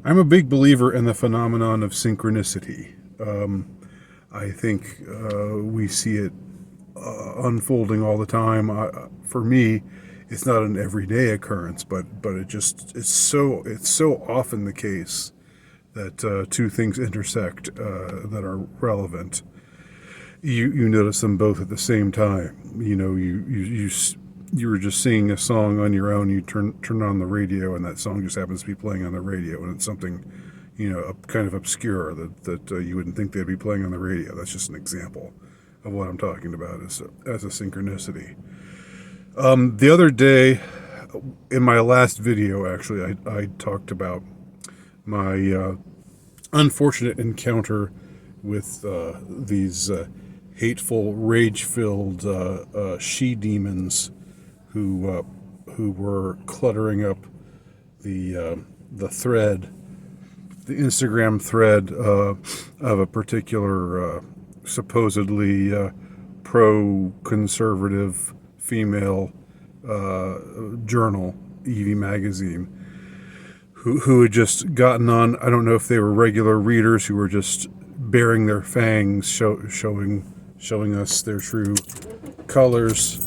I'm a big believer in the phenomenon of synchronicity. I think we see it unfolding all the time. For me, it's not an everyday occurrence, but it's so often the case that two things intersect that are relevant. You notice them both at the same time. You were just singing a song on your own. You turn on the radio, and that song just happens to be playing on the radio, and it's something, kind of obscure that you wouldn't think they'd be playing on the radio. That's just an example of what I'm talking about as a synchronicity. The other day, in my last video, actually, I talked about my unfortunate encounter with these hateful, rage-filled she-demons who were cluttering up the thread, the Instagram thread of a particular supposedly pro-conservative female journal, Evie Magazine, who had just gotten on. I don't know if they were regular readers who were just baring their fangs, showing us their true colors,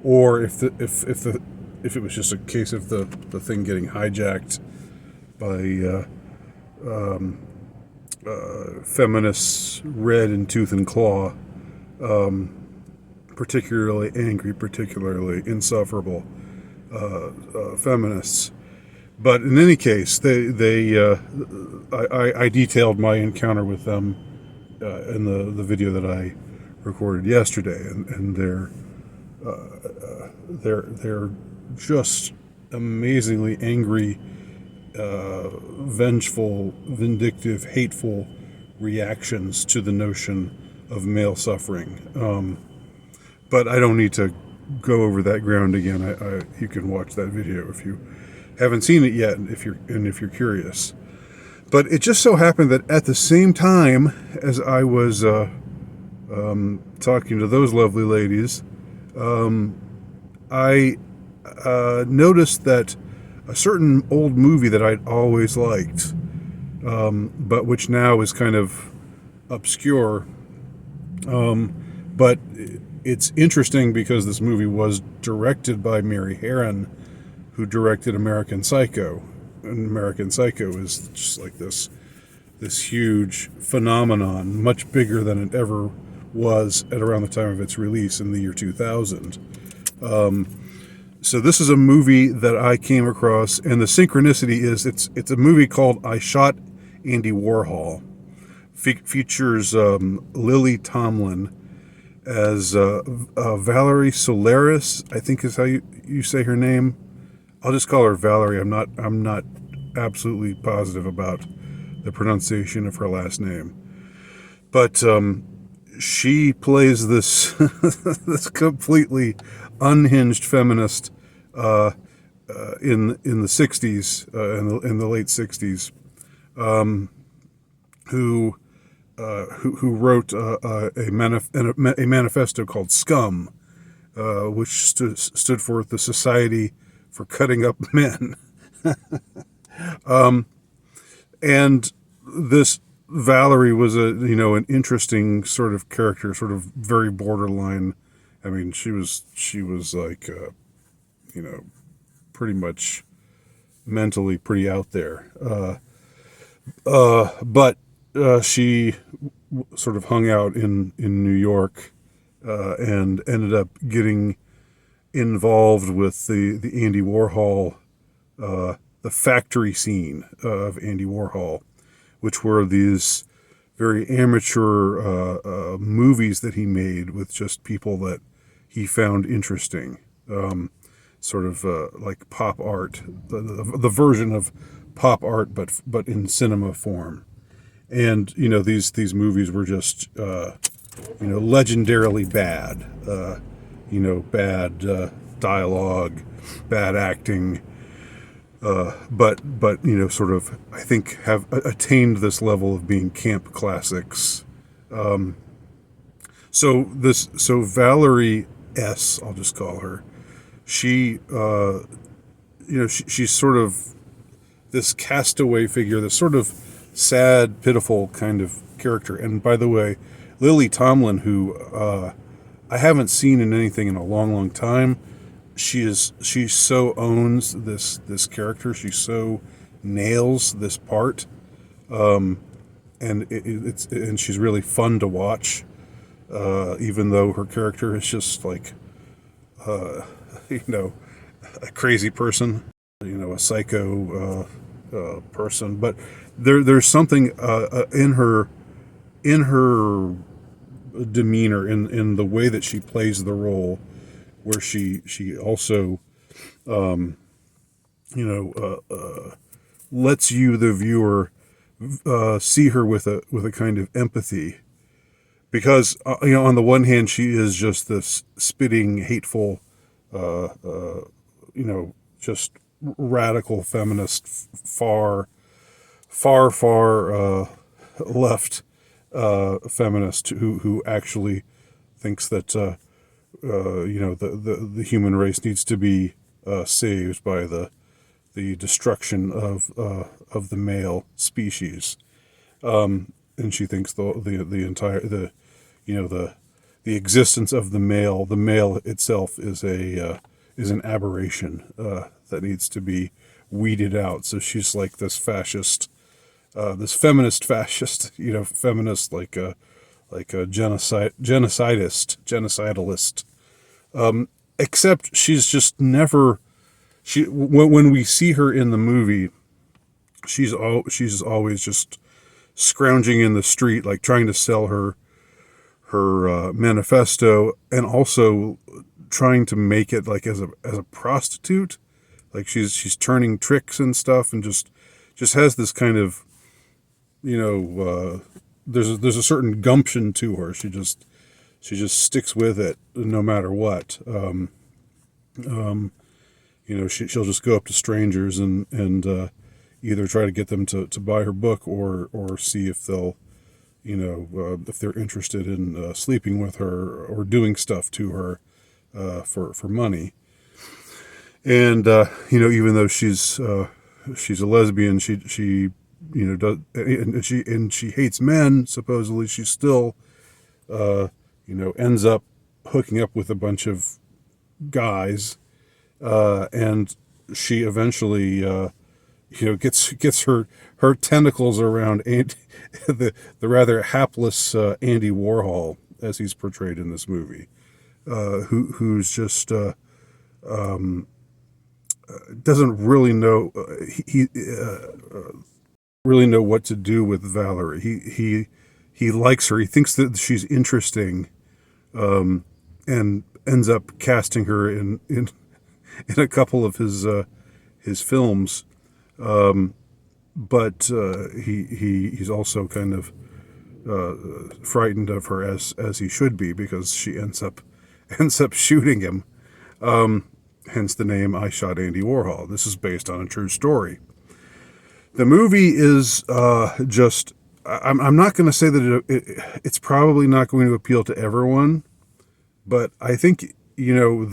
or if it was just a case of the thing getting hijacked by feminists red in tooth and claw, particularly angry, particularly insufferable feminists. But in any case, I detailed my encounter with them in the video that I recorded yesterday, and they're just amazingly angry, vengeful, vindictive, hateful reactions to the notion of male suffering. But I don't need to go over that ground again. You can watch that video if you haven't seen it yet, if you're curious. But it just so happened that at the same time as I was talking to those lovely ladies, I noticed that a certain old movie that I'd always liked, but which now is kind of obscure, but it's interesting because this movie was directed by Mary Harron, who directed American Psycho. And American Psycho is just like this huge phenomenon, much bigger than it ever was at around the time of its release in the year 2000. So this is a movie that I came across, and the synchronicity is it's a movie called I Shot Andy Warhol. Features Lily Tomlin as Valerie Solaris, I think is how you say her name. I'll just call her Valerie. I'm not absolutely positive about the pronunciation of her last name. But she plays this completely unhinged feminist in the 60s, in the late 60s, who wrote a manifesto called Scum, which stood for the Society for Cutting Up Men. And this Valerie was an interesting sort of character, sort of very borderline. I mean, she was like, pretty much mentally pretty out there. But she sort of hung out in New York, and ended up getting involved with the Andy Warhol, the factory scene of Andy Warhol, which were these very amateur movies that he made with just people that he found interesting, sort of like pop art, the version of pop art, but in cinema form. And these movies were just legendarily bad. Bad dialogue, bad acting, but sort of, I think, have attained this level of being camp classics. So Valerie S, I'll just call her. She's sort of this castaway figure, this sort of sad, pitiful kind of character. And by the way, Lily Tomlin, who I haven't seen in anything in a long, long time, she so owns this character. She so nails this part, and and she's really fun to watch. Even though her character is just like, you know, a crazy person, you know, a psycho person. But there's something in her demeanor, in the way that she plays the role, where she also, you know, lets you, the viewer, see her with a kind of empathy. Because, you know, on the one hand, she is just this spitting, hateful, you know, just radical feminist, far left feminist who actually thinks that, you know, the human race needs to be saved by the destruction of the male species. And she thinks the entire, you know, the existence of the male itself is an aberration that needs to be weeded out. So she's like this fascist, this feminist fascist, you know, feminist, like a genocidalist. Except she's just never, when we see her in the movie, she's always just scrounging in the street, like trying to sell her manifesto, and also trying to make it like as a prostitute. Like she's turning tricks and stuff, and just has this kind of, you know, there's a certain gumption to her. She just sticks with it no matter what. You know, she'll just go up to strangers and either try to get them to buy her book, or see if they'll, you know, if they're interested in sleeping with her or doing stuff to her for money. And you know, even though she's a lesbian, she you know, does, and she hates men, supposedly, she still you know, ends up hooking up with a bunch of guys, and she eventually you know, gets her tentacles around the rather hapless Andy Warhol, as he's portrayed in this movie, who's just doesn't really know he really know what to do with Valerie. He likes her. He thinks that she's interesting, and ends up casting her in a couple of his films. But he's also kind of frightened of her, as he should be, because she ends up shooting him. Hence the name I Shot Andy Warhol. This is based on a true story. The movie is just, I'm not going to say that it's probably not going to appeal to everyone, but I think, you know,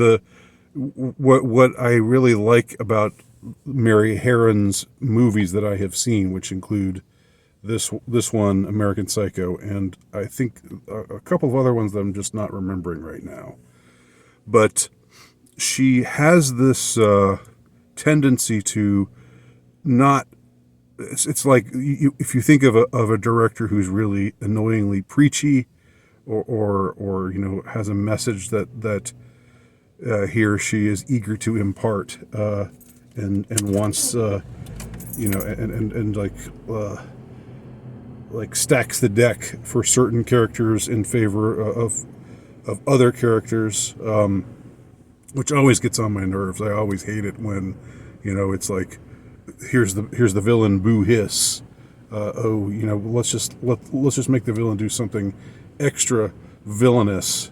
what I really like about Mary Herron's movies that I have seen, which include this one, American Psycho, and I think a couple of other ones that I'm just not remembering right now. But she has this tendency to not. It's like, if you think of a director who's really annoyingly preachy, or you know, has a message that he or she is eager to impart, and wants, you know, and like stacks the deck for certain characters in favor of other characters, which always gets on my nerves. I always hate it when, you know, it's like, here's the villain, boo hiss. Oh, you know, let's just make the villain do something extra villainous,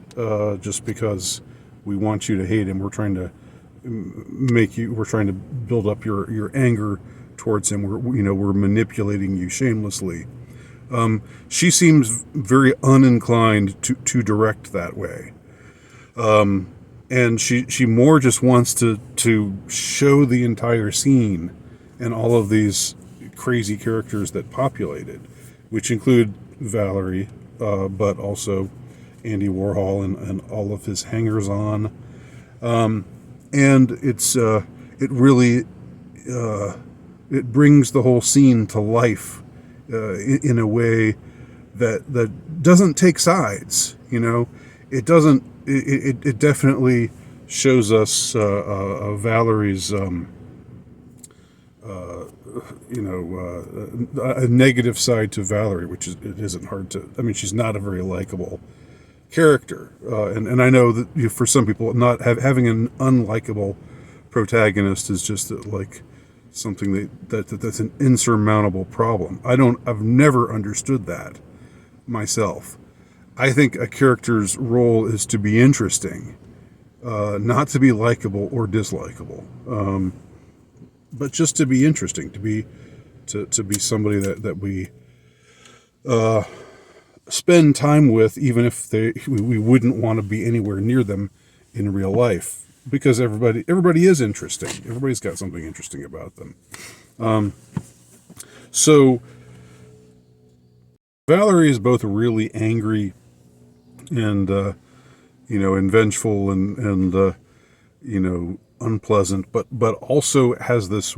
just because we want you to hate him. We're trying to build up your anger towards him. We're manipulating you shamelessly. She seems very uninclined to direct that way. And she more just wants to show the entire scene and all of these crazy characters that populated, which include Valerie, but also Andy Warhol and all of his hangers-on. And it really it brings the whole scene to life in a way that doesn't take sides. It doesn't. It definitely shows us Valerie's a negative side to Valerie, which it isn't hard to. I mean, she's not a very likable character, and I know that for some people, not having an unlikable protagonist is just like something that's an insurmountable problem. I've never understood that myself. I think a character's role is to be interesting, not to be likable or dislikable, but just to be interesting, to be somebody that we spend time with, even if we wouldn't want to be anywhere near them in real life, because everybody is interesting. Everybody's got something interesting about them. So Valerie is both really angry and and vengeful and unpleasant, but also has this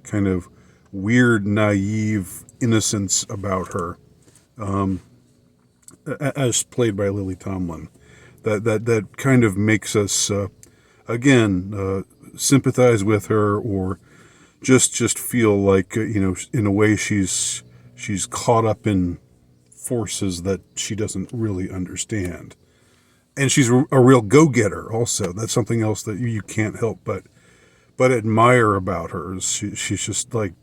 kind of weird, naive innocence about her, as played by Lily Tomlin, that kind of makes us again sympathize with her, or just feel like in a way she's caught up in forces that she doesn't really understand. And she's a real go-getter also. That's something else that you can't help but admire about her. She's just like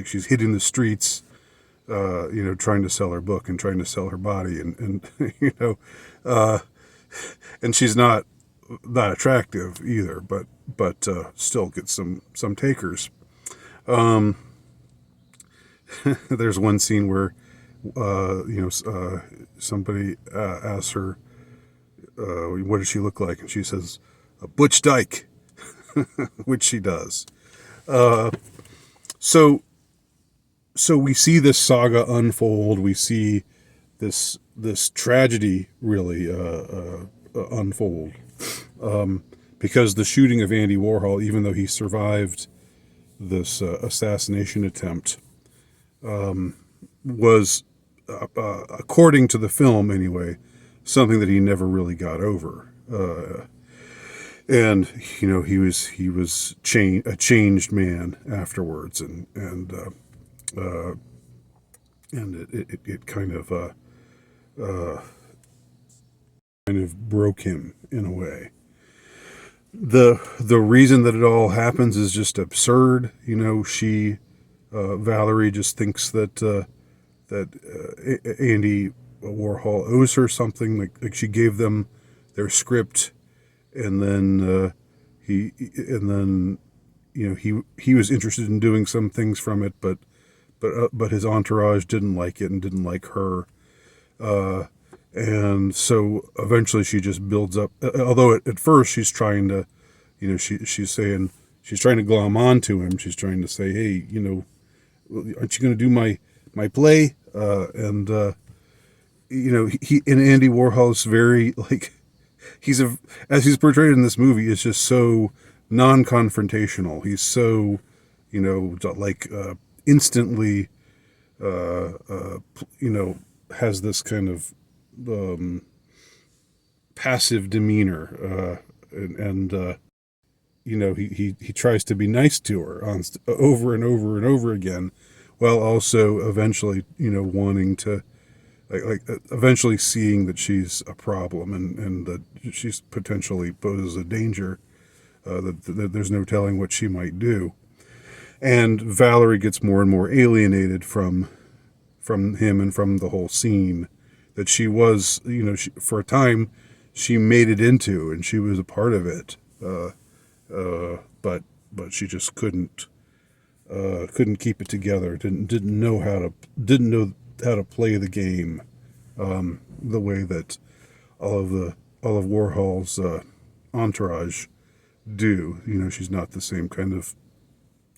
she's hitting the streets, trying to sell her book and trying to sell her body, and and she's not attractive either, but still gets some takers. There's one scene where somebody asks her, what does she look like? And she says, a butch dyke, which she does. So we see this saga unfold. We see this tragedy really unfold, because the shooting of Andy Warhol, even though he survived this assassination attempt, was, according to the film anyway, something that he never really got over. And he was a changed man afterwards, and it kind of broke him in a way. The reason that it all happens is just absurd. Valerie just thinks that Andy Warhol owes her something. Like she gave them their script, and then he was interested in doing some things from it, but his entourage didn't like it and didn't like her, and so eventually she just builds up. Although at first she's trying to, she's saying, she's trying to glom onto him. She's trying to say, hey, aren't you going to do my play? And Andy Warhol's very like, as he's portrayed in this movie, is just so non-confrontational. He's so, instantly, has this kind of passive demeanor, and he tries to be nice to her over and over and over again, while also eventually wanting to eventually seeing that she's a problem, and that she's potentially poses a danger, that there's no telling what she might do. And Valerie gets more and more alienated from him and from the whole scene that she was, for a time, she made it into, and she was a part of it. But she just couldn't keep it together. Didn't know how to play the game, the way that all of Warhol's entourage do. She's not the same kind of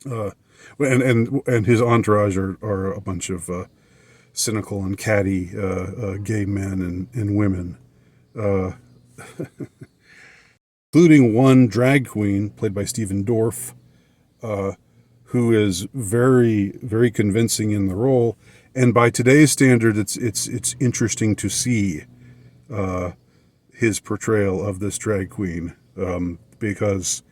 And his entourage are a bunch of cynical and catty gay men and women, including one drag queen played by Stephen Dorff, who is very convincing in the role. And by today's standard, it's interesting to see his portrayal of this drag queen, because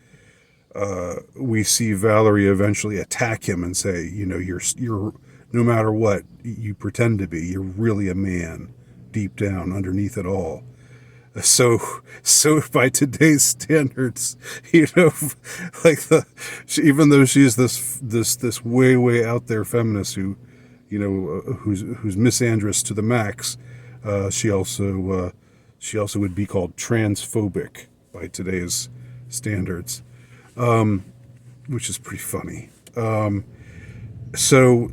we see Valerie eventually attack him and say, you're no matter what you pretend to be, you're really a man deep down underneath it all. So by today's standards, like even though she's this way out there feminist who, who's misandrous to the max, she also would be called transphobic by today's standards, which is pretty funny. So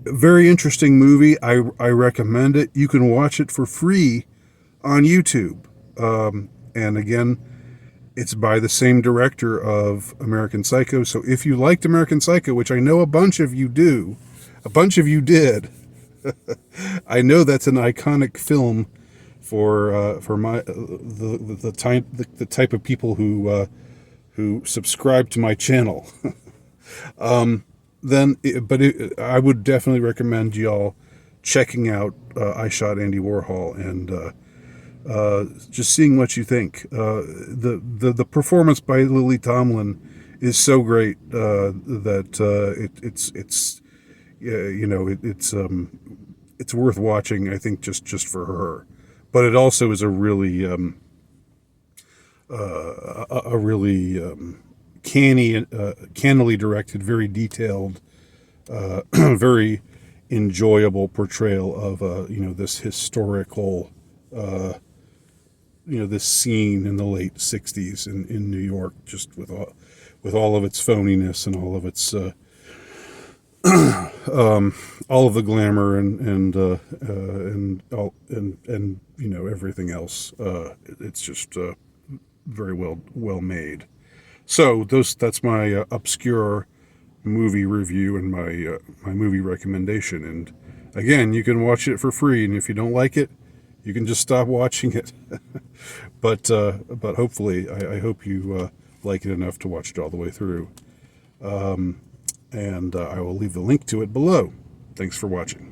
very interesting movie. I recommend it. You can watch it for free on YouTube. And again, it's by the same director of American Psycho. So if you liked American Psycho, which I know a bunch of you do, a bunch of you did, I know that's an iconic film for my the type of people who subscribe to my channel. I would definitely recommend y'all checking out I Shot Andy Warhol and just seeing what you think. The performance by Lily Tomlin is so great that it's worth watching. I think just for her, but it also is a really cannily directed, very detailed, very enjoyable portrayal of this historical. This scene in the late 60s in New York, just with all of its phoniness and all of its all of the glamour and everything else. It's just very well made. So that's my obscure movie review and my movie recommendation. And again, you can watch it for free, and if you don't like it, you can just stop watching it. but hopefully, I hope you like it enough to watch it all the way through. And I will leave the link to it below. Thanks for watching.